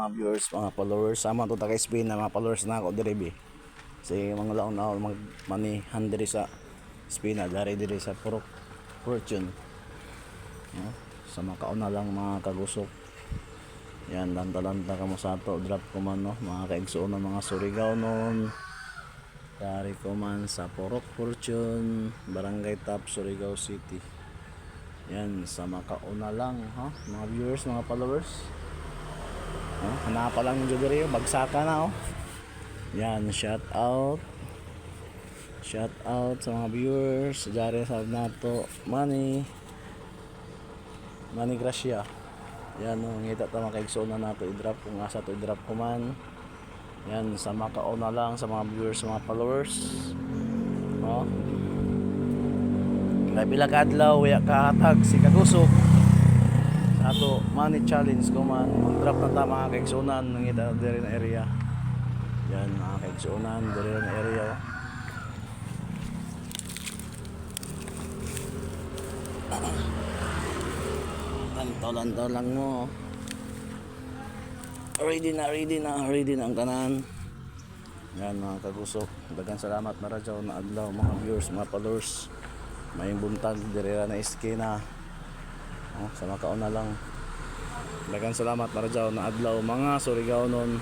mga viewers, mga followers. Sama to taga Spain na mga followers na ako diri. Kasi mga laon na magmanihan diri sa Spain na dari diri sa Purok Fortune. No? Sa makauna lang mga kagusok. Yan, lanta-lanta ka mo sa ato. Drop ko man, no? Mga kaigsuon ng mga Surigao noon. Dari ko man sa Purok Fortune, Barangay Top, Surigao City. Yan, sa makauna lang, ha? Mga viewers, mga followers. Hanapa lang yung jewelry, bagsaka na, oh. Yan, shout out. Shout out sa mga viewers. Jari sa nato, Manny Gracia. Yan, oh, ngita ta mga kaigsuon na nato i-drop kung asa to i-drop ko man. Yan, sa makauna lang sa mga viewers, mga followers. Oh. Kaya pila ka adlaw, waya kahatag si kagusok. Sa ato, money challenge ko man. Mag-drop na ta mga kaigsunan, nangita na diri na area. Yan, mga kaigsunan, diri na area. Lantaw lang mo. Ready na ang kanan. Yan mga kagusok, daghang salamat na radyaw na adlaw mga viewers, mga followers. May buntag diri na iskina. Sa makauna lang. Daghang salamat na radyaw na adlaw mga Surigao noon.